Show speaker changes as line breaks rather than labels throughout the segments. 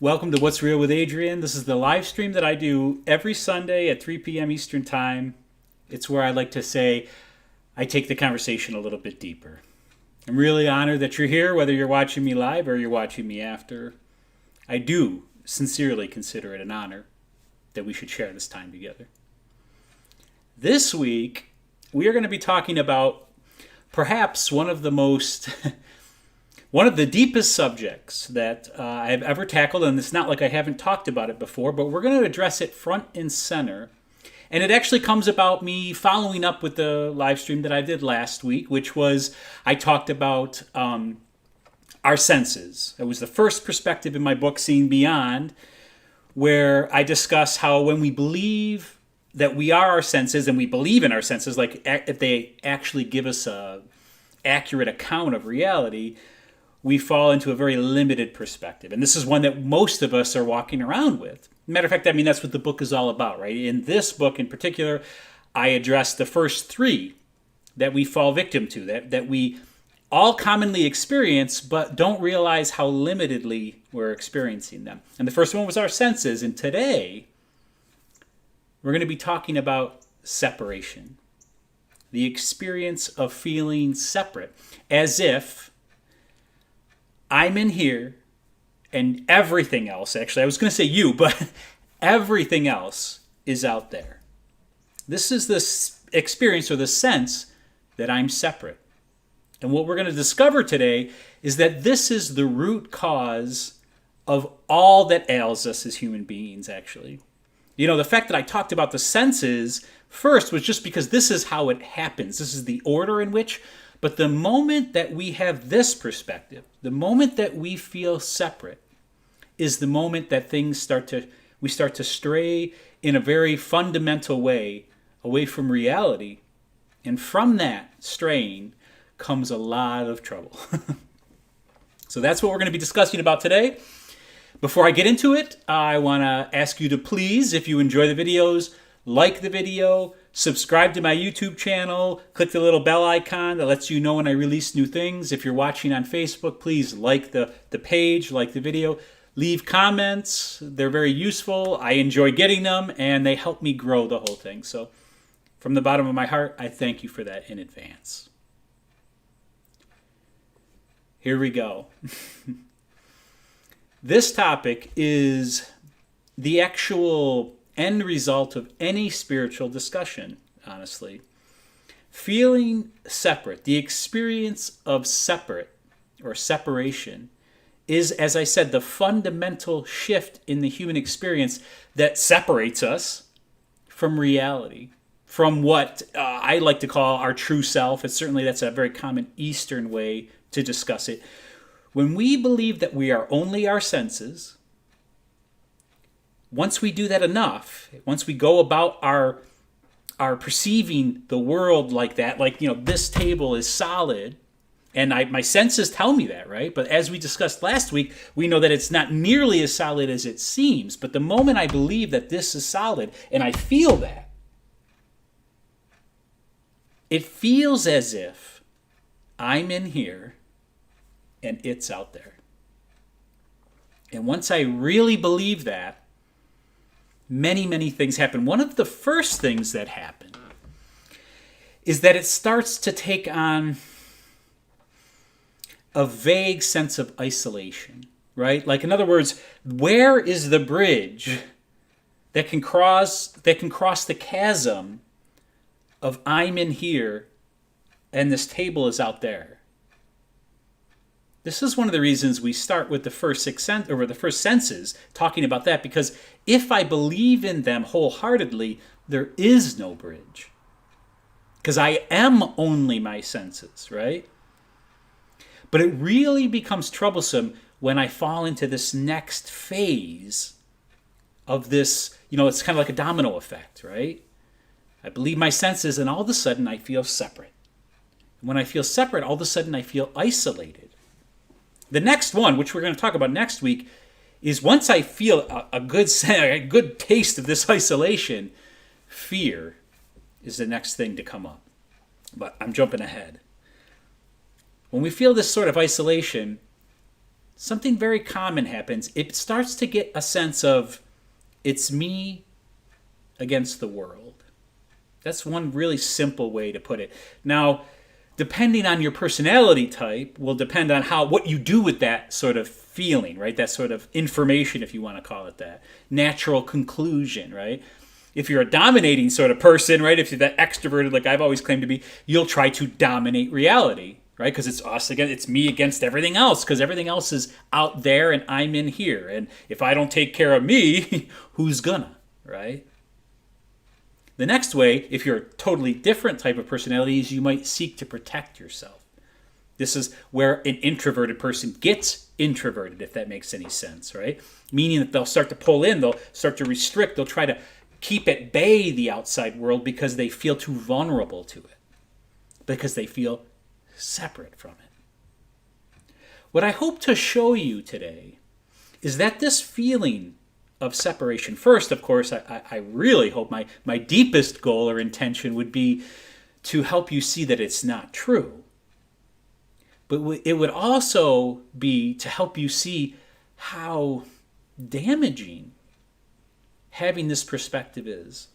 Welcome to What's Real with Adrien. This is the live stream that I do every Sunday at 3 p.m. Eastern Time. It's where I like to say I take the conversation a little bit deeper. I'm really honored that you're here, whether you're watching me live or you're watching me after. I do sincerely consider it an honor that we should share this time together. This week, we are going to be talking about perhaps one of the deepest subjects that I've ever tackled, and it's not like I haven't talked about it before, but we're going to address it front and center. And it actually comes about me following up with the live stream that I did last week, which was I talked about our senses. It was the first perspective in my book, Seeing Beyond, where I discuss how when we believe that we are our senses and we believe in our senses, like if they actually give us a accurate account of reality, we fall into a very limited perspective. And this is one that most of us are walking around with. Matter of fact, that's what the book is all about, right? In this book in particular, I address the first three that we fall victim to, that we all commonly experience, but don't realize how limitedly we're experiencing them. And the first one was our senses. And today, we're going to be talking about separation. The experience of feeling separate, as if I'm in here and everything else, actually, I was going to say you, but everything else is out there. This is the experience or the sense that I'm separate. And what we're going to discover today is that this is the root cause of all that ails us as human beings, actually. You know, the fact that I talked about the senses first was just because this is how it happens. This is the order in which. But the moment that we have this perspective, the moment that we feel separate, is the moment that we start to stray in a very fundamental way away from reality. And from that straying comes a lot of trouble. So that's what we're going to be discussing about today. Before I get into it, I want to ask you to please, if you enjoy the videos, like the video, subscribe to my YouTube channel, click the little bell icon that lets you know when I release new things. If you're watching on Facebook, please like the page, like the video. Leave comments. They're very useful. I enjoy getting them, and they help me grow the whole thing. So from the bottom of my heart, I thank you for that in advance. Here we go. This topic is the actual end result of any spiritual discussion, honestly. Feeling separate, the experience of separate or separation is, as I said, the fundamental shift in the human experience that separates us from reality, from what I like to call our true self. That's a very common Eastern way to discuss it. When we believe that we are only our senses, once we do that enough, once we go about our perceiving the world like that, like, this table is solid, and my senses tell me that, right? But as we discussed last week, we know that it's not nearly as solid as it seems. But the moment I believe that this is solid, and I feel that, it feels as if I'm in here and it's out there. And once I really believe that, many, many things happen. One of the first things that happen is that it starts to take on a vague sense of isolation, right? Like, in other words, where is the bridge that can cross the chasm of I'm in here and this table is out there? This is one of the reasons we start with the first senses, talking about that, because if I believe in them wholeheartedly, there is no bridge. Because I am only my senses, right? But it really becomes troublesome when I fall into this next phase of this, it's kind of like a domino effect, right? I believe my senses, and all of a sudden I feel separate. And when I feel separate, all of a sudden I feel isolated. The next one, which we're going to talk about next week, is once I feel a good taste of this isolation, fear is the next thing to come up. But I'm jumping ahead. When we feel this sort of isolation, something very common happens. It starts to get a sense of it's me against the world. That's one really simple way to put it. Now, depending on your personality type will depend on what you do with that sort of feeling, right? That sort of information, if you want to call it that. Natural conclusion, right? If you're a dominating sort of person, right? If you're that extroverted, like I've always claimed to be, you'll try to dominate reality, right? Because it's us again, it's me against everything else, because everything else is out there and I'm in here. And if I don't take care of me, who's gonna, right? The next way, if you're a totally different type of personality, is you might seek to protect yourself. This is where an introverted person gets introverted, if that makes any sense, right? Meaning that they'll start to pull in, they'll start to restrict, they'll try to keep at bay the outside world because they feel too vulnerable to it, because they feel separate from it. What I hope to show you today is that this feeling of separation, first, of course, I really hope my deepest goal or intention would be to help you see that it's not true. But it would also be to help you see how damaging having this perspective is.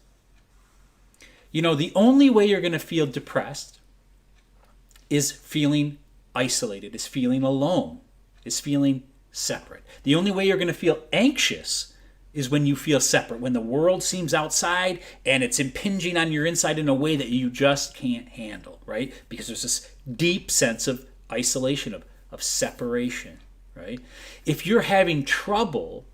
You know, the only way you're going to feel depressed is feeling isolated, is feeling alone, is feeling separate. The only way you're going to feel anxious is when you feel separate, when the world seems outside and it's impinging on your inside in a way that you just can't handle, right? Because there's this deep sense of isolation, of separation, right? If you're having trouble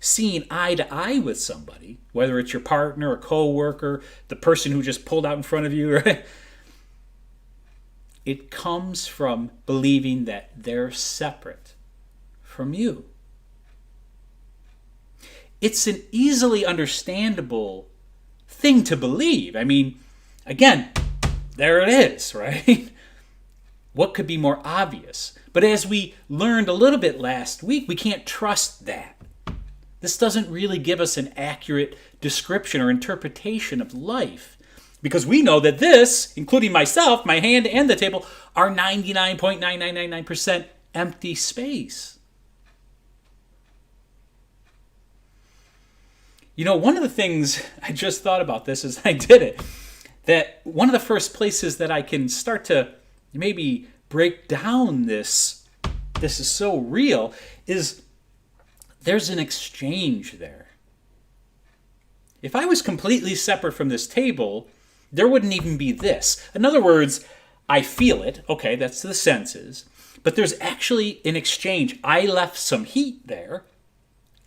seeing eye to eye with somebody, whether it's your partner, a coworker, the person who just pulled out in front of you, right? It comes from believing that they're separate from you. It's an easily understandable thing to believe. I mean, again, there it is, right? What could be more obvious? But as we learned a little bit last week, we can't trust that. This doesn't really give us an accurate description or interpretation of life, because we know that this, including myself, my hand and the table, are 99.9999% empty space. You know, one of the things I just thought about this as I did it, that one of the first places that I can start to maybe break down this is so real, is there's an exchange there. If I was completely separate from this table, there wouldn't even be this. In other words, I feel it. Okay, that's the senses. But there's actually an exchange. I left some heat there,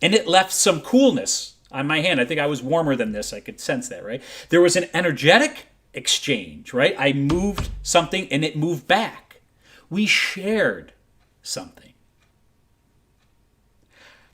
and it left some coolness on my hand. I think I was warmer than this. I could sense that, right? There was an energetic exchange, right? I moved something and it moved back. We shared something.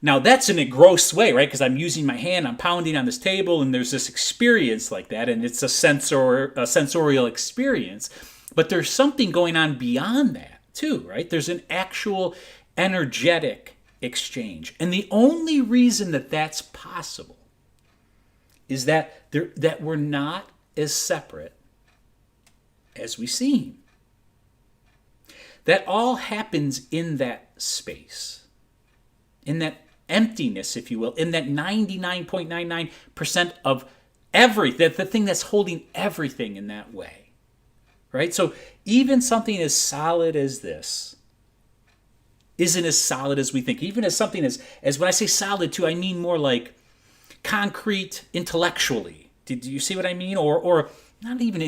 Now that's in a gross way, right? Because I'm using my hand, I'm pounding on this table, and there's this experience like that, and it's a sensorial experience. But there's something going on beyond that too, right? There's an actual energetic exchange. And the only reason that that's possible is that we're not as separate as we seem. That all happens in that space, in that emptiness, if you will, in that 99.99% of everything, the thing that's holding everything in that way, right? So even something as solid as this isn't as solid as we think. Even as something as when I say solid too, I mean more like concrete intellectually. Did you see what I mean? Or not even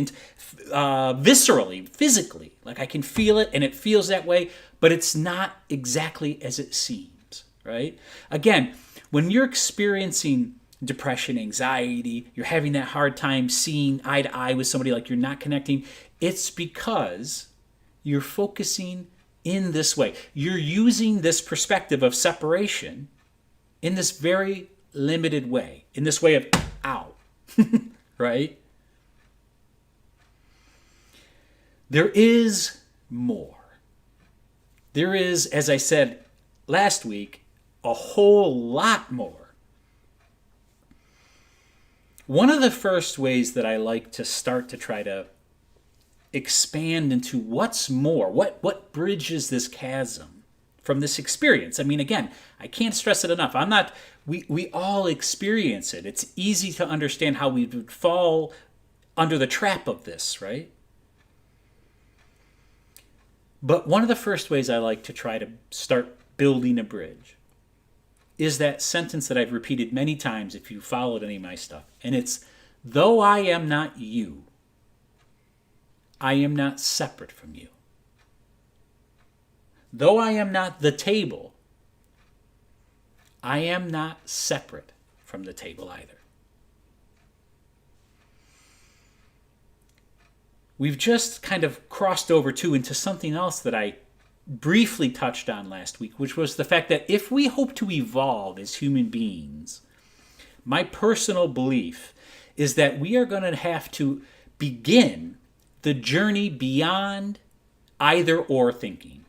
viscerally, physically. Like I can feel it and it feels that way, but it's not exactly as it seems, right? Again, when you're experiencing depression, anxiety, you're having that hard time seeing eye to eye with somebody, like you're not connecting, it's because you're focusing in this way. You're using this perspective of separation in this very limited way, in this way of ow, right? There is more. There is, as I said last week, a whole lot more. One of the first ways that I like to start to try to expand into what's more, what bridges this chasm from this experience. I mean, again, I can't stress it enough. We all experience it. It's easy to understand how we would fall under the trap of this, right? But one of the first ways I like to try to start building a bridge is that sentence that I've repeated many times if you followed any of my stuff. And it's, though I am not you, I am not separate from you. Though I am not the table, I am not separate from the table either. We've just kind of crossed over too into something else that I briefly touched on last week, which was the fact that if we hope to evolve as human beings, my personal belief is that we are going to have to begin the journey beyond either or thinking.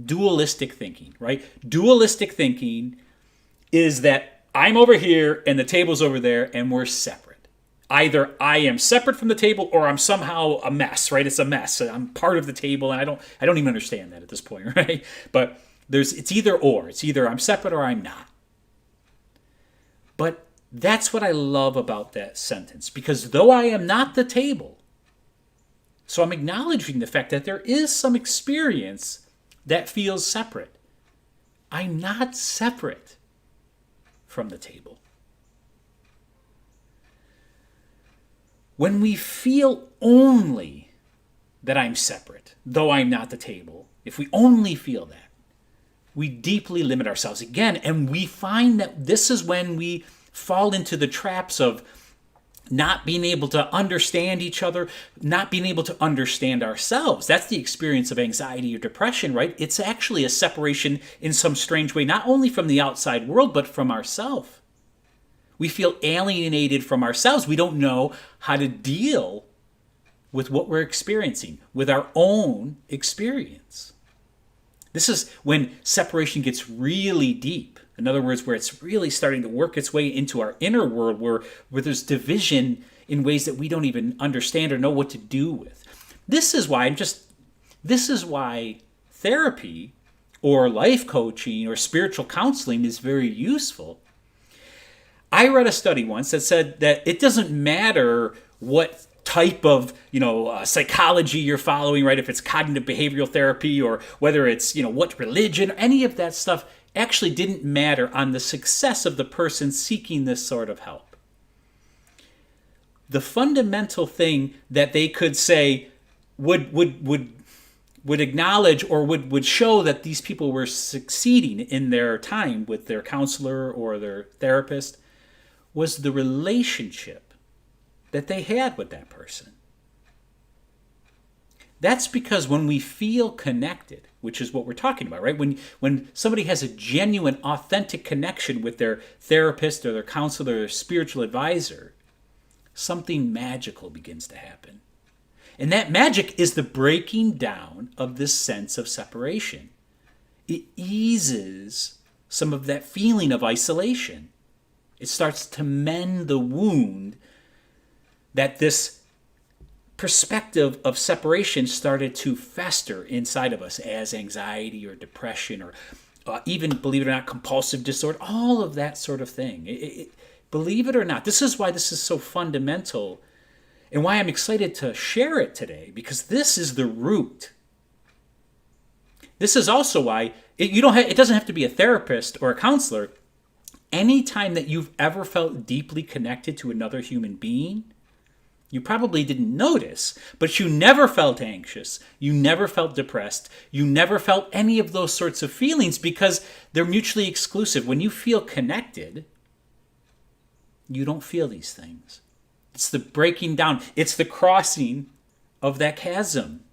Dualistic thinking, right? Dualistic thinking is that I'm over here and the table's over there and we're separate. Either I am separate from the table or I'm somehow a mess, right? It's a mess. I'm part of the table and I don't even understand that at this point, right? But it's either or. It's either I'm separate or I'm not. But that's what I love about that sentence, because though I am not the table, so I'm acknowledging the fact that there is some experience that feels separate. I'm not separate from the table. When we feel only that I'm separate, though I'm not the table, if we only feel that, we deeply limit ourselves again, and we find that this is when we fall into the traps of not being able to understand each other, not being able to understand ourselves. That's the experience of anxiety or depression, right? It's actually a separation in some strange way, not only from the outside world, but from ourselves. We feel alienated from ourselves. We don't know how to deal with what we're experiencing, with our own experience. This is when separation gets really deep. In other words, where it's really starting to work its way into our inner world, where there's division in ways that we don't even understand or know what to do with. This is why therapy or life coaching or spiritual counseling is very useful. I read a study once that said that it doesn't matter what type of psychology you're following, right? If it's cognitive behavioral therapy or whether it's what religion, any of that stuff actually didn't matter on the success of the person seeking this sort of help. The fundamental thing that they could say would acknowledge or would show that these people were succeeding in their time with their counselor or their therapist was the relationship that they had with that person. That's because when we feel connected, which is what we're talking about, right? When somebody has a genuine, authentic connection with their therapist or their counselor or their spiritual advisor, something magical begins to happen. And that magic is the breaking down of this sense of separation. It eases some of that feeling of isolation. It starts to mend the wound that this perspective of separation started to fester inside of us as anxiety or depression or even, believe it or not, compulsive disorder, all of that sort of thing. Believe it or not, this is why this is so fundamental and why I'm excited to share it today, because this is the root. This is also why it doesn't have to be a therapist or a counselor. Anytime that you've ever felt deeply connected to another human being, you probably didn't notice, but you never felt anxious. You never felt depressed. You never felt any of those sorts of feelings because they're mutually exclusive. When you feel connected, you don't feel these things. It's the breaking down. It's the crossing of that chasm.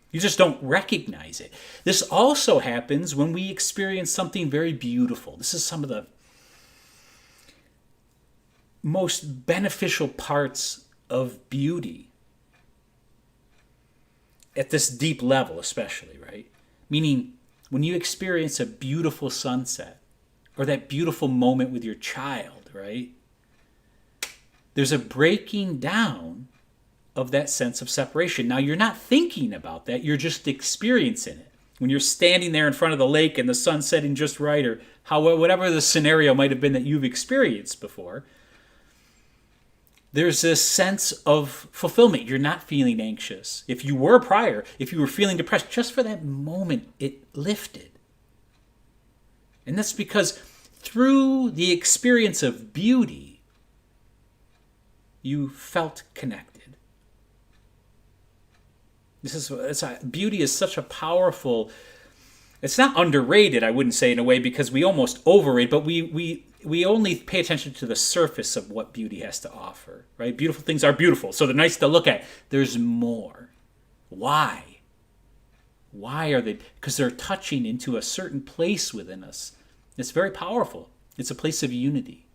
You just don't recognize it. This also happens when we experience something very beautiful. This is some of the most beneficial parts of beauty at this deep level, especially, right? Meaning when you experience a beautiful sunset or that beautiful moment with your child, right? There's a breaking down of that sense of separation. Now, you're not thinking about that. You're just experiencing it. when you're standing there in front of the lake and the sun's setting just right, or whatever the scenario might have been that you've experienced before, there's this sense of fulfillment. You're not feeling anxious. If you were prior, if you were feeling depressed, just for that moment, it lifted. And that's because through the experience of beauty, you felt connected. Beauty is such a powerful, it's not underrated, I wouldn't say in a way, because we almost overrate, but we only pay attention to the surface of what beauty has to offer, right? Beautiful things are beautiful, so they're nice to look at. There's more. Why? Why are they? Because they're touching into a certain place within us. It's very powerful. It's a place of unity.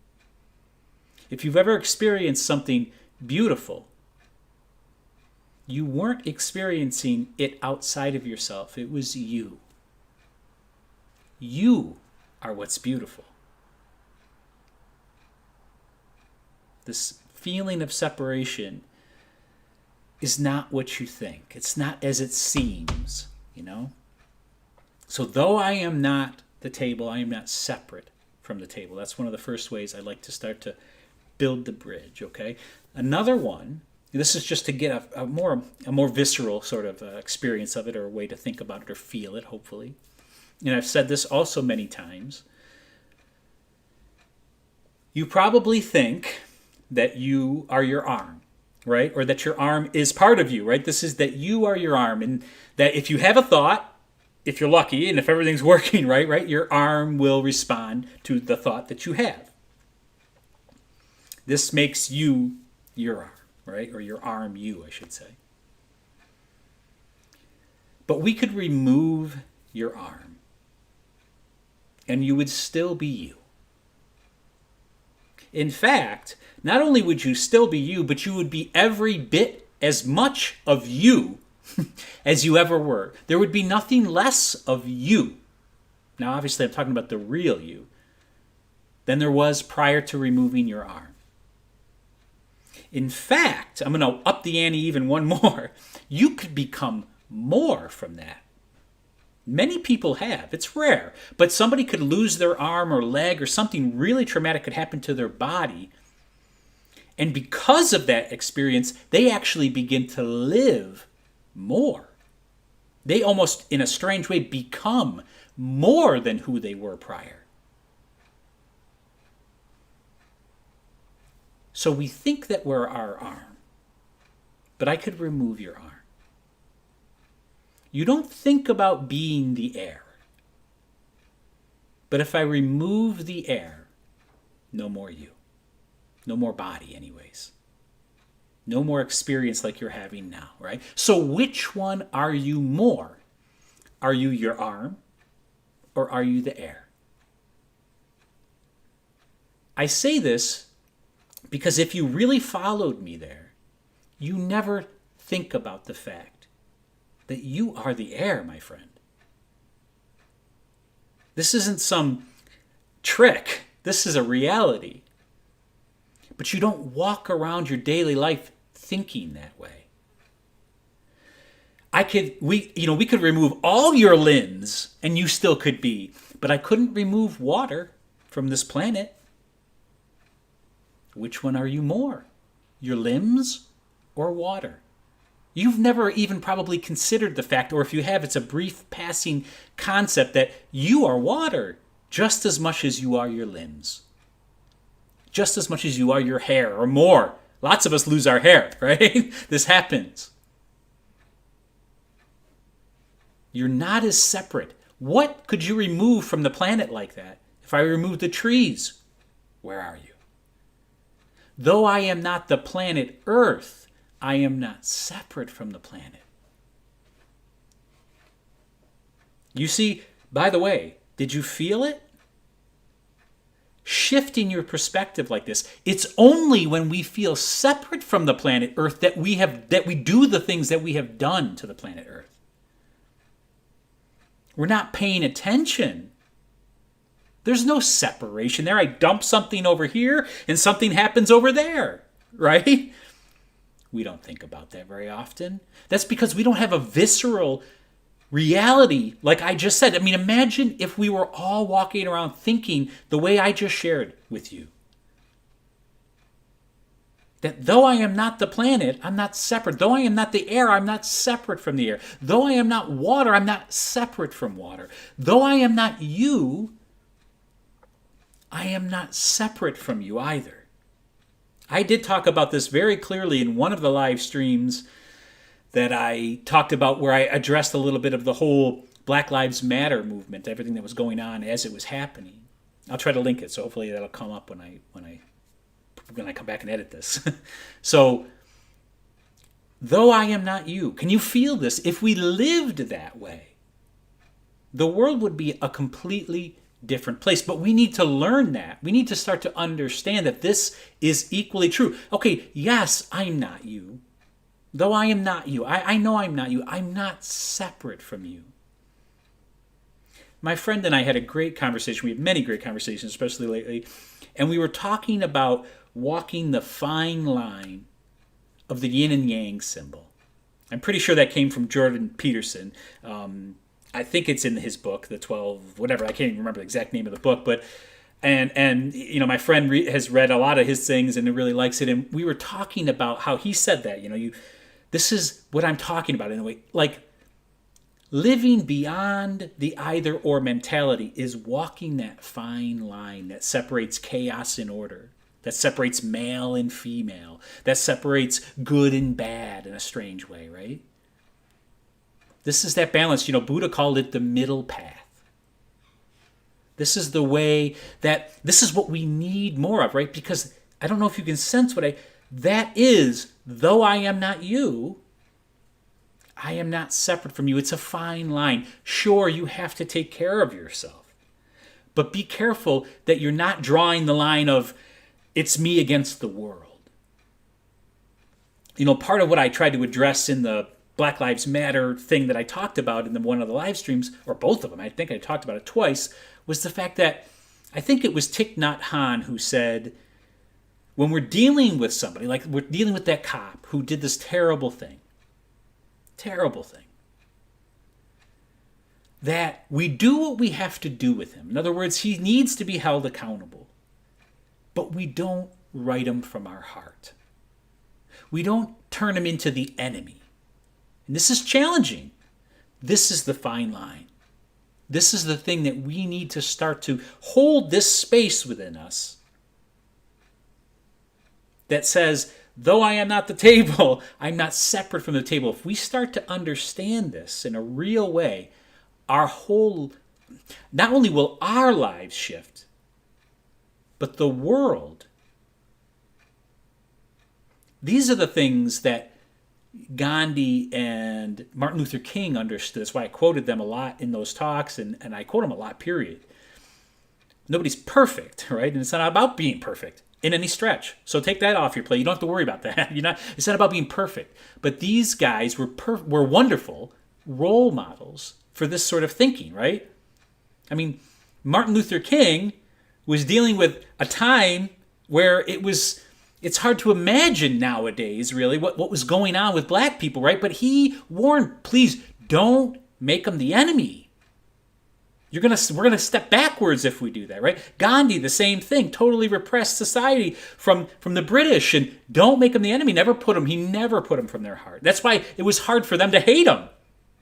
If you've ever experienced something beautiful, you weren't experiencing it outside of yourself. It was you. You are what's beautiful. This feeling of separation is not what you think. It's not as it seems, you know? So though I am not the table, I am not separate from the table. That's one of the first ways I like to start to build the bridge, okay? Another one, this is just to get a more visceral sort of experience of it, or a way to think about it or feel it, hopefully. And I've said this also many times. You probably think that you are your arm, right? Or that your arm is part of you, right? This is that you are your arm, and that if you have a thought, if you're lucky, and if everything's working right, your arm will respond to the thought that you have. This makes you your arm, right? Or your arm you, I should say. But we could remove your arm, and you would still be you. In fact, not only would you still be you, but you would be every bit as much of you as you ever were. There would be nothing less of you. Now, obviously, I'm talking about the real you, than there was prior to removing your arm. In fact, I'm going to up the ante even one more. You could become more from that. Many people have. It's rare. But somebody could lose their arm or leg, or something really traumatic could happen to their body. And because of that experience, they actually begin to live more. They almost, in a strange way, become more than who they were prior. So we think that we're our arm, but I could remove your arm. You don't think about being the air. But if I remove the air, no more you. No more body, anyways. No more experience like you're having now, right? So which one are you more? Are you your arm, or are you the air? I say this because if you really followed me there, you never think about the fact that you are the air, my friend. This isn't some trick. This is a reality. But you don't walk around your daily life thinking that way. We could remove all your limbs and you still could be, but I couldn't remove water from this planet. Which one are you more? Your limbs or water? You've never even probably considered the fact, or if you have, it's a brief passing concept, that you are water just as much as you are your limbs. Just as much as you are your hair, or more. Lots of us lose our hair, right? This happens. You're not as separate. What could you remove from the planet like that? If I remove the trees, where are you? Though I am not the planet Earth, I am not separate from the planet. You see, by the way, did you feel it? Shifting your perspective like this, it's only when we feel separate from the planet Earth that we do the things that we have done to the planet Earth. We're not paying attention. There's no separation there. I dump something over here and something happens over there, right? We don't think about that very often. That's because we don't have a visceral Reality, like I just said, I mean, imagine if we were all walking around thinking the way I just shared with you. That though I am not the planet, I'm not separate. Though I am not the air, I'm not separate from the air. Though I am not water, I'm not separate from water. Though I am not you, I am not separate from you either. I did talk about this very clearly in one of the live streams that I talked about, where I addressed a little bit of the whole Black Lives Matter movement, everything that was going on as it was happening. I'll try to link it, so hopefully that'll come up when I come back and edit this. So, though I am not you, can you feel this? If we lived that way, the world would be a completely different place. But we need to learn that. We need to start to understand that this is equally true. Okay, yes, I'm not you. Though I am not you. I know I'm not you. I'm not separate from you. My friend and I had a great conversation. We had many great conversations, especially lately. And we were talking about walking the fine line of the yin and yang symbol. I'm pretty sure that came from Jordan Peterson. I think it's in his book, the 12, whatever. I can't even remember the exact name of the book, but and you know, my friend has read a lot of his things and really likes it. And we were talking about how he said that, this is what I'm talking about in a way, like living beyond the either or mentality is walking that fine line that separates chaos and order, that separates male and female, that separates good and bad in a strange way, right? This is that balance. Buddha called it the middle path. This is the way this is what we need more of, right? Because I don't know if you can sense that is, though I am not you, I am not separate from you. It's a fine line. Sure, you have to take care of yourself. But be careful that you're not drawing the line of, it's me against the world. Part of what I tried to address in the Black Lives Matter thing that I talked about in one of the live streams, or both of them, I think I talked about it twice, was the fact that I think it was Thich Nhat Hanh who said, when we're dealing with somebody, like we're dealing with that cop who did this terrible thing, that we do what we have to do with him. In other words, he needs to be held accountable. But we don't write him from our heart. We don't turn him into the enemy. And this is challenging. This is the fine line. This is the thing that we need to start to hold this space within us that says, though I am not the table, I'm not separate from the table. If we start to understand this in a real way, not only will our lives shift, but the world. These are the things that Gandhi and Martin Luther King understood. That's why I quoted them a lot in those talks, and I quote them a lot, period. Nobody's perfect, right? And it's not about being perfect in any stretch. So take that off your plate. You don't have to worry about that. It's not about being perfect. But these guys were wonderful role models for this sort of thinking, right? I mean, Martin Luther King was dealing with a time where it's hard to imagine nowadays, really, what was going on with black people, right? But he warned, please don't make them the enemy. We're gonna step backwards if we do that, right? Gandhi, the same thing, totally repressed society from the British, and don't make him the enemy. He never put him from their heart. That's why it was hard for them to hate him.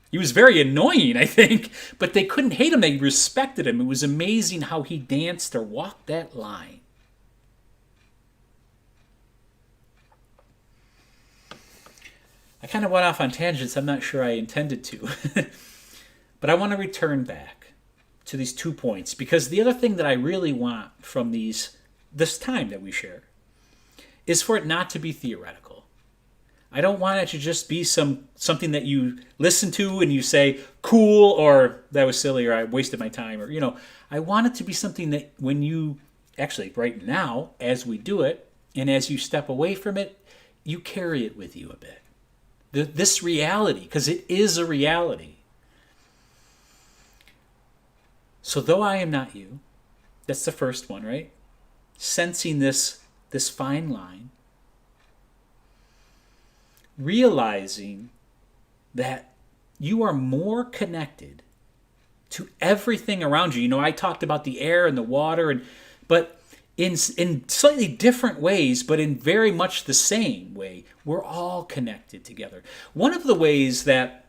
He was very annoying, I think, but they couldn't hate him. They respected him. It was amazing how he danced or walked that line. I kind of went off on tangents. I'm not sure I intended to. But I want to return back to these 2 points, because the other thing that I really want from this time that we share is for it not to be theoretical. I don't want it to just be something that you listen to and you say, cool, or that was silly, or I wasted my time, or, I want it to be something that when you, actually right now, as we do it, and as you step away from it, you carry it with you a bit. This reality, because it is a reality. So though I am not you, that's the first one, right? Sensing this fine line. Realizing that you are more connected to everything around you. You know, I talked about the air and the water, but in slightly different ways, but in very much the same way, we're all connected together. One of the ways that,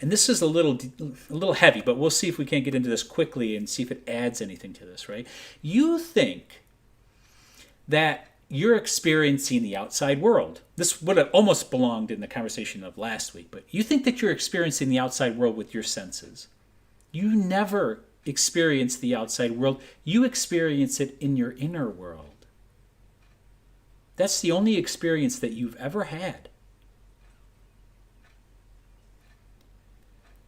and this is a little heavy, but we'll see if we can't get into this quickly and see if it adds anything to this, right? You think that you're experiencing the outside world. This would have almost belonged in the conversation of last week, but you think that you're experiencing the outside world with your senses. You never experience the outside world. You experience it in your inner world. That's the only experience that you've ever had.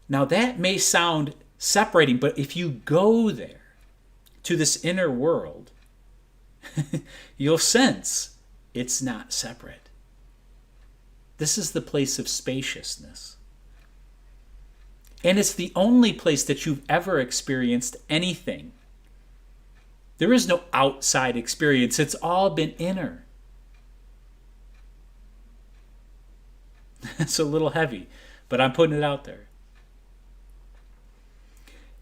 Now that may sound separating, but if you go there to this inner world, you'll sense it's not separate. This is the place of spaciousness. And it's the only place that you've ever experienced anything. There is no outside experience. It's all been inner. It's a little heavy, but I'm putting it out there.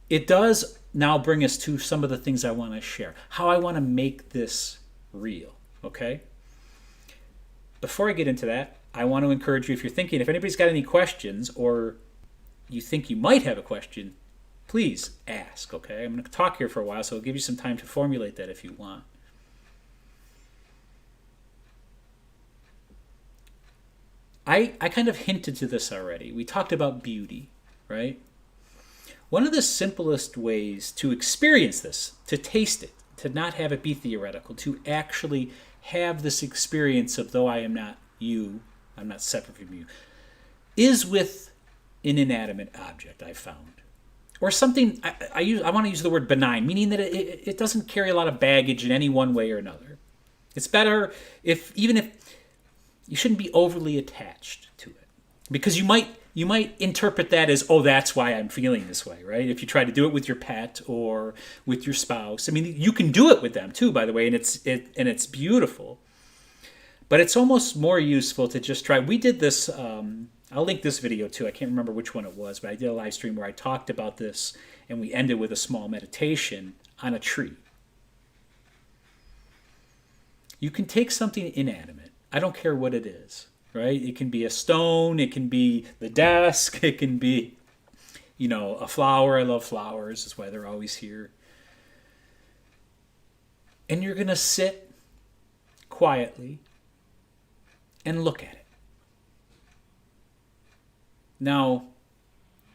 It does now bring us to some of the things I want to share, how I want to make this real, okay? Before I get into that, I want to encourage you, if you're thinking, if anybody's got any questions or you think you might have a question, please ask, okay? I'm going to talk here for a while, so I'll give you some time to formulate that if you want. I kind of hinted to this already. We talked about beauty, right? One of the simplest ways to experience this, to taste it, to not have it be theoretical, to actually have this experience of though I am not you, I'm not separate from you, is with an inanimate object, I've found. Or something, I want to use the word benign, meaning that it doesn't carry a lot of baggage in any one way or another. It's better even if you shouldn't be overly attached to it. Because you might interpret that as, oh, that's why I'm feeling this way, right? If you try to do it with your pet or with your spouse. I mean, you can do it with them too, by the way, and it's beautiful. But it's almost more useful to just try. We did this, I'll link this video too. I can't remember which one it was, but I did a live stream where I talked about this, and we ended with a small meditation on a tree. You can take something inanimate. I don't care what it is. Right? It can be a stone, it can be the desk, it can be, a flower. I love flowers, that's why they're always here. And you're going to sit quietly and look at it. Now,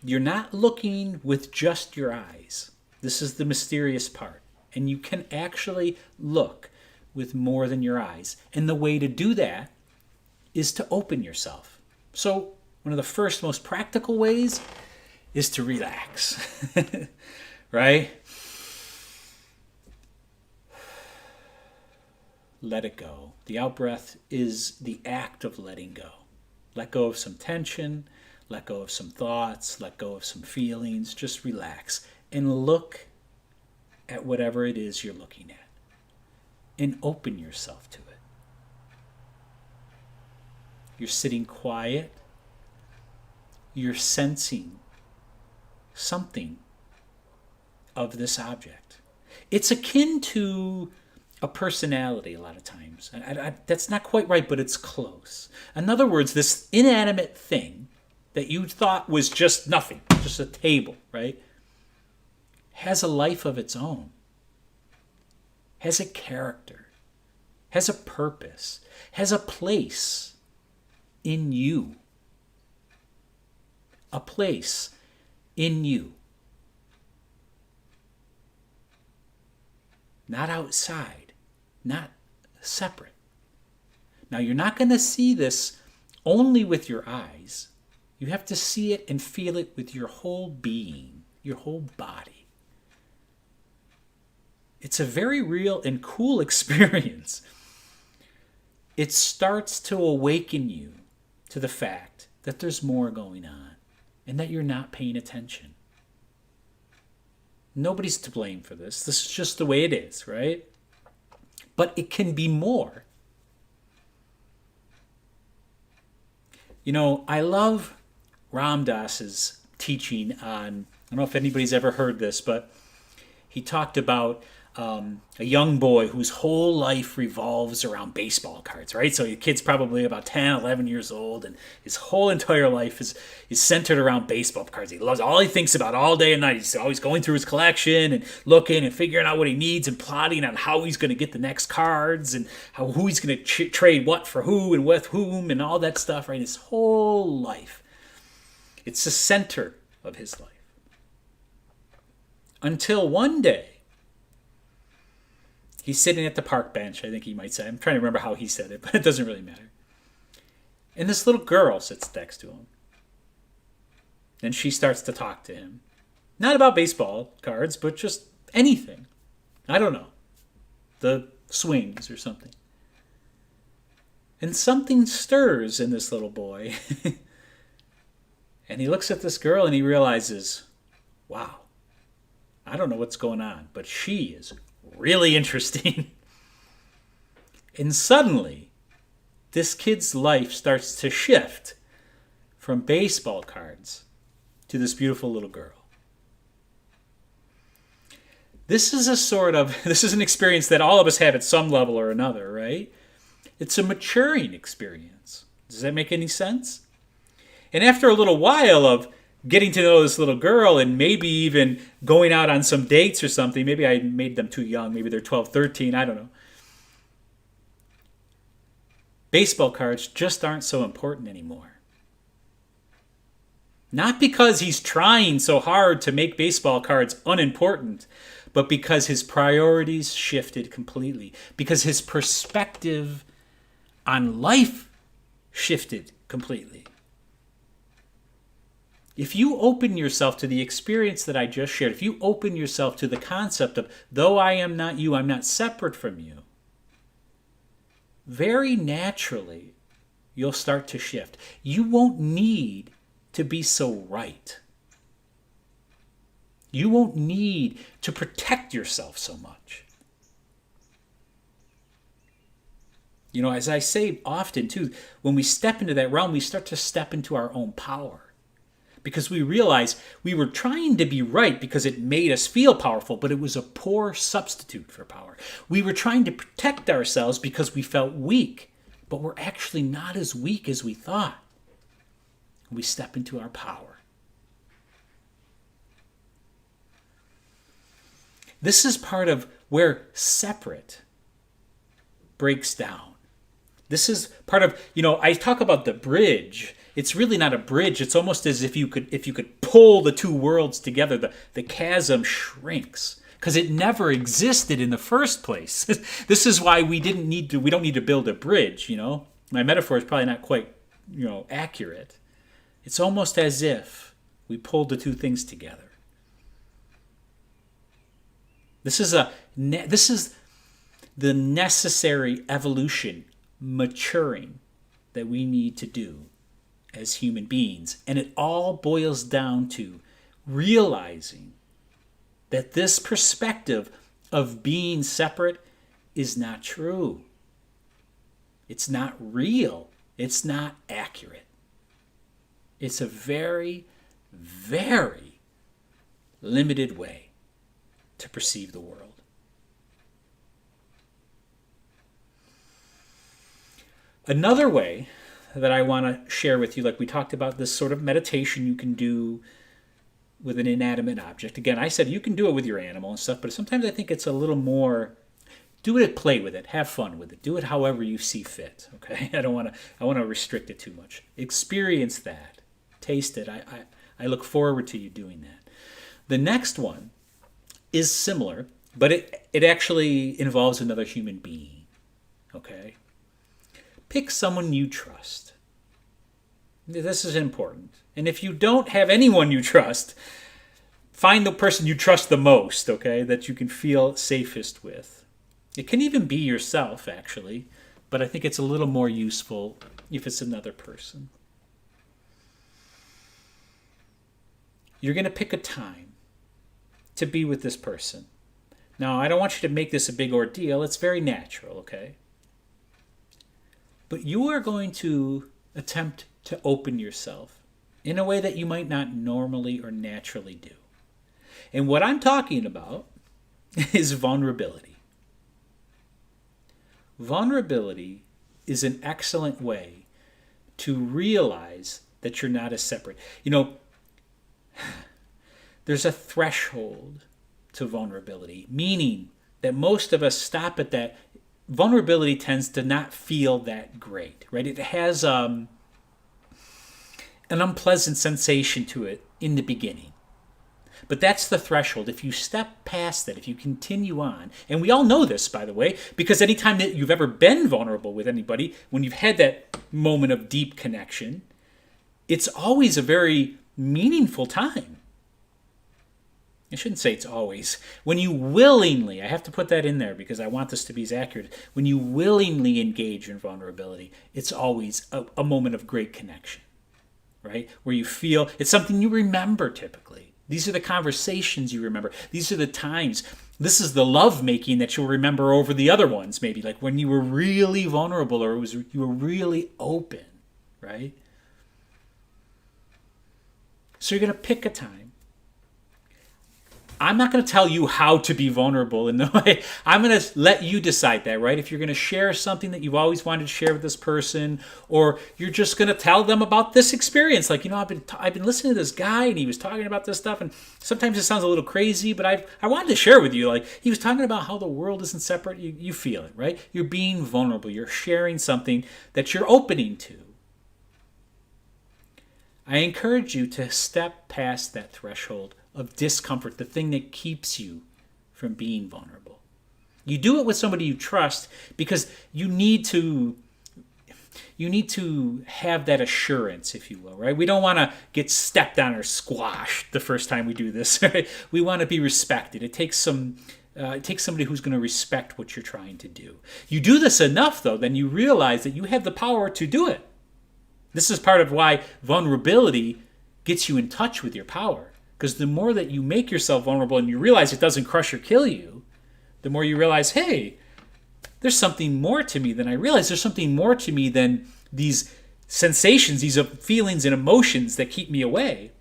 you're not looking with just your eyes. This is the mysterious part. And you can actually look with more than your eyes. And the way to do that is to open yourself. So one of the first most practical ways is to relax, right? Let it go. The out-breath is the act of letting go. Let go of some tension, let go of some thoughts, let go of some feelings. Just relax and look at whatever it is you're looking at and open yourself to it. You're sitting quiet. You're sensing something of this object. It's akin to a personality a lot of times. That's not quite right, but it's close. In other words, this inanimate thing that you thought was just nothing, just a table, right, has a life of its own, has a character, has a purpose, has a place in you. A place in you. Not outside, not separate. Now, you're not going to see this only with your eyes. You have to see it and feel it with your whole being, your whole body. It's a very real and cool experience. It starts to awaken you to the fact that there's more going on and that you're not paying attention. Nobody's to blame for this. This is just the way it is, right? But it can be more. I love Ram Dass's teaching on, I don't know if anybody's ever heard this, but he talked about a young boy whose whole life revolves around baseball cards, right? So your kid's probably about 10, 11 years old, and his whole entire life is centered around baseball cards. He loves all he thinks about all day and night. He's always going through his collection and looking and figuring out what he needs and plotting on how he's going to get the next cards and who he's going to trade what for who and with whom and all that stuff, right? His whole life. It's the center of his life. Until one day, he's sitting at the park bench, I think he might say. I'm trying to remember how he said it, but it doesn't really matter. And this little girl sits next to him. And she starts to talk to him. Not about baseball cards, but just anything. I don't know. The swings or something. And something stirs in this little boy. And he looks at this girl and he realizes, wow, I don't know what's going on, but she is really interesting. And suddenly, this kid's life starts to shift from baseball cards to this beautiful little girl. This is an experience that all of us have at some level or another, right? It's a maturing experience. Does that make any sense? And after a little while of getting to know this little girl and maybe even going out on some dates or something. Maybe I made them too young. Maybe they're 12, 13. I don't know. Baseball cards just aren't so important anymore. Not because he's trying so hard to make baseball cards unimportant, but because his priorities shifted completely. Because his perspective on life shifted completely. If you open yourself to the experience that I just shared, if you open yourself to the concept of, though I am not you, I'm not separate from you, very naturally, you'll start to shift. You won't need to be so right. You won't need to protect yourself so much. You know, as I say often too, when we step into that realm, we start to step into our own power. Because we realize we were trying to be right because it made us feel powerful, but it was a poor substitute for power. We were trying to protect ourselves because we felt weak, but we're actually not as weak as we thought. We step into our power. This is part of where separate breaks down. This is part of, I talk about the bridge. It's really not a bridge. It's almost as if you could pull the two worlds together. The chasm shrinks because it never existed in the first place. This is why we don't need to build a bridge, My metaphor is probably not quite, accurate. It's almost as if we pulled the two things together. This is the necessary evolution, maturing that we need to do as human beings. And it all boils down to realizing that this perspective of being separate is not true. It's not real. It's not accurate. It's a very, very limited way to perceive the world. Another way that I want to share with you, like we talked about this sort of meditation you can do with an inanimate object. Again, I said you can do it with your animal and stuff, but sometimes I think it's a little more, do it, play with it, have fun with it, do it however you see fit, okay? I want to restrict it too much. Experience that, taste it. I look forward to you doing that. The next one is similar, but it actually involves another human being, okay? Pick someone you trust. This is important. And if you don't have anyone you trust, find the person you trust the most, okay, that you can feel safest with. It can even be yourself, actually, but I think it's a little more useful if it's another person. You're going to pick a time to be with this person. Now, I don't want you to make this a big ordeal. It's very natural, okay? But you are going to attempt to open yourself in a way that you might not normally or naturally do. And what I'm talking about is vulnerability. Vulnerability is an excellent way to realize that you're not as separate. There's a threshold to vulnerability, meaning that most of us stop at that. Vulnerability tends to not feel that great, right? It has an unpleasant sensation to it in the beginning. But that's the threshold. If you step past that, if you continue on, and we all know this, by the way, because anytime that you've ever been vulnerable with anybody, when you've had that moment of deep connection, it's always a very meaningful time. I shouldn't say it's always. When you willingly, I have to put that in there because I want this to be as accurate. When you willingly engage in vulnerability, it's always a moment of great connection, right? Where you feel it's something you remember typically. These are the conversations you remember. These are the times. This is the love making that you'll remember over the other ones, maybe like when you were really vulnerable or you were really open, right? So you're going to pick a time. I'm not going to tell you how to be vulnerable in the way. I'm going to let you decide that, right? If you're going to share something that you've always wanted to share with this person, or you're just going to tell them about this experience. Like, I've been listening to this guy and he was talking about this stuff, and sometimes it sounds a little crazy, but I wanted to share with you. Like, he was talking about how the world isn't separate. You feel it, right? You're being vulnerable. You're sharing something that you're opening to. I encourage you to step past that threshold of discomfort, the thing that keeps you from being vulnerable. You do it with somebody you trust because you need to have that assurance, if you will, right? We don't want to get stepped on or squashed the first time we do this. Right? We want to be respected. It takes somebody who's going to respect what you're trying to do. You do this enough, though, then you realize that you have the power to do it. This is part of why vulnerability gets you in touch with your power. Because the more that you make yourself vulnerable and you realize it doesn't crush or kill you, the more you realize, hey, there's something more to me than I realize. There's something more to me than these sensations, these feelings and emotions that keep me away.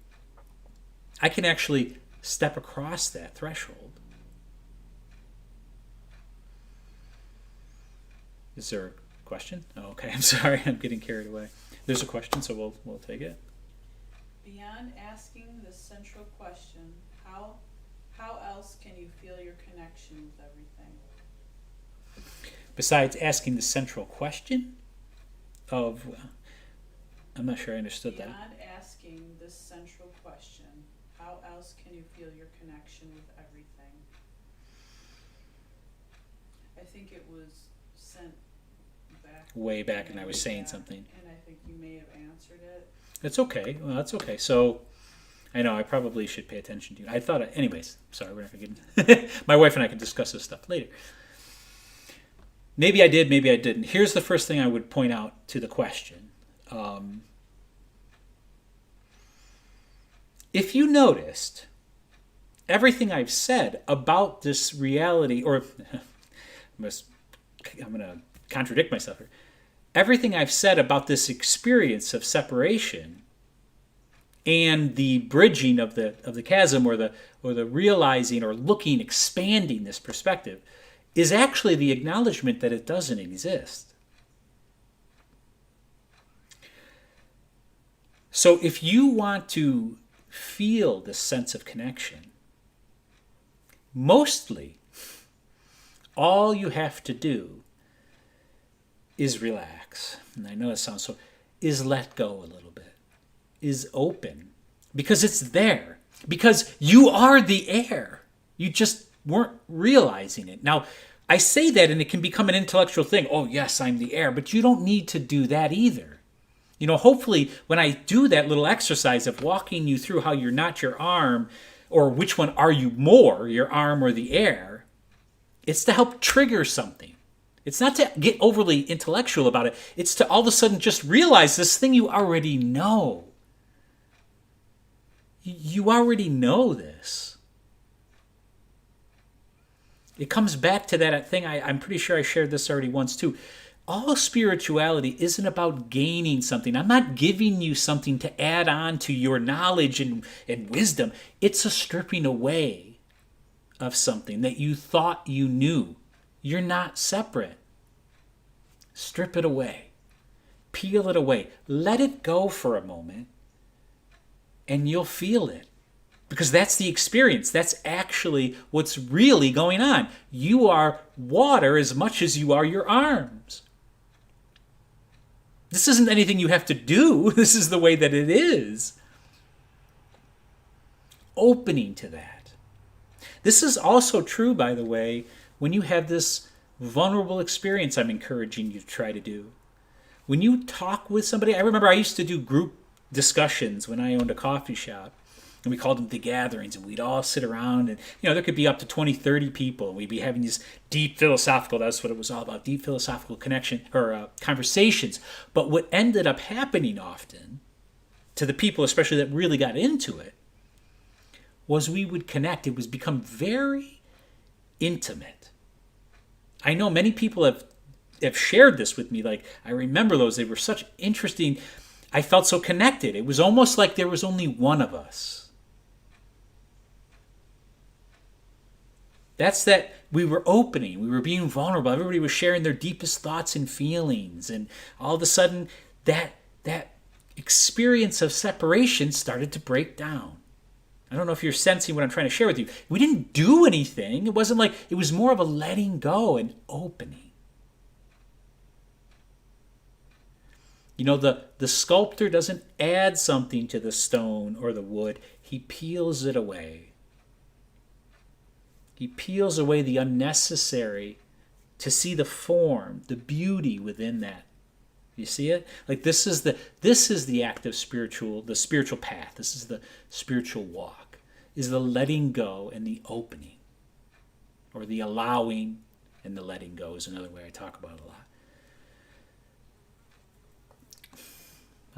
I can actually step across that threshold. Is there a question? Oh, okay, I'm sorry. I'm getting carried away. There's a question, so we'll take it.
Beyond asking the central question, how else can you feel your connection with everything?
Besides asking the central question of, I'm not sure I understood that.
Beyond asking this central question, how else can you feel your connection with everything? I think it was sent back.
Way back, and I was saying something.
And I think you may have answered it.
That's okay. Well, that's okay. So, I know I probably should pay attention to you. I thought, anyways, sorry, we're not going to get my wife and I can discuss this stuff later. Maybe I did, maybe I didn't. Here's the first thing I would point out to the question. If you noticed, everything I've said about this reality, or I'm going to contradict myself here. Everything I've said about this experience of separation and the bridging of the chasm, or the realizing or looking, expanding this perspective, is actually the acknowledgement that it doesn't exist. So if you want to feel this sense of connection, mostly all you have to do is relax. And I know it sounds so, is let go a little bit, is open, because it's there, because you are the air. You just weren't realizing it. Now, I say that and it can become an intellectual thing. Oh, yes, I'm the air, but you don't need to do that either. Hopefully when I do that little exercise of walking you through how you're not your arm, or which one are you more, your arm or the air, it's to help trigger something. It's not to get overly intellectual about it. It's to all of a sudden just realize this thing you already know. You already know this. It comes back to that thing. I'm pretty sure I shared this already once too. all spirituality isn't about gaining something. I'm not giving you something to add on to your knowledge and wisdom. It's a stripping away of something that you thought you knew. You're not separate. Strip it away. Peel it away. Let it go for a moment, and you'll feel it. Because that's the experience. That's actually what's really going on. You are water as much as you are your arms. This isn't anything you have to do. This is the way that it is. Opening to that. This is also true, by the way, when you have this vulnerable experience I'm encouraging you to try to do. When you talk with somebody, I remember I used to do group discussions when I owned a coffee shop. And we called them the gatherings, and we'd all sit around, and there could be up to 20, 30 people, and we'd be having these deep philosophical, that's what it was all about, deep philosophical connection, or conversations. But what ended up happening often, to the people especially that really got into it, was we would connect. It was become very intimate. I know many people have shared this with me. Like, I remember those. They were such interesting. I felt so connected. It was almost like there was only one of us. That's that we were opening. We were being vulnerable. Everybody was sharing their deepest thoughts and feelings. And all of a sudden, that experience of separation started to break down. I don't know if you're sensing what I'm trying to share with you. We didn't do anything. It wasn't like, it was more of a letting go and opening. The sculptor doesn't add something to the stone or the wood. He peels it away. He peels away the unnecessary to see the form, the beauty within that. You see it? Like this is the act of the spiritual path. This is the spiritual walk. Is the letting go and the opening. Or the allowing and the letting go is another way I talk about it a lot.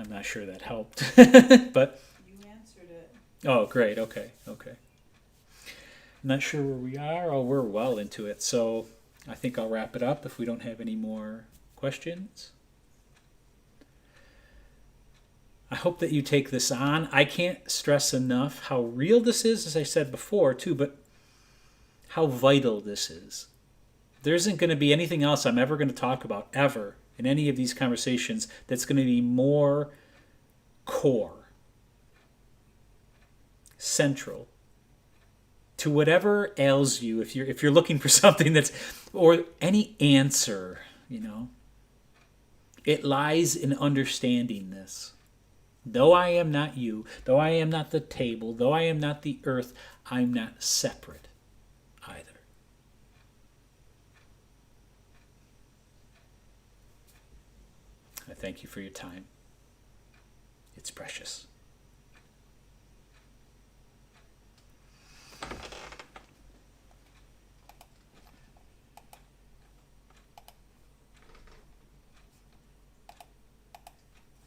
I'm not sure that helped. But
You answered it.
oh, great. Okay. I'm not sure where we are. Oh, we're well into it. So I think I'll wrap it up if we don't have any more questions. I hope that you take this on. I can't stress enough how real this is, as I said before, too, but how vital this is. There isn't going to be anything else I'm ever going to talk about, ever, in any of these conversations that's going to be more core, central, to whatever ails you. If you're looking for something that's, or any answer, it lies in understanding this. Though I am not you, though I am not the table, though I am not the earth, I'm not separate either. I thank you for your time. It's precious.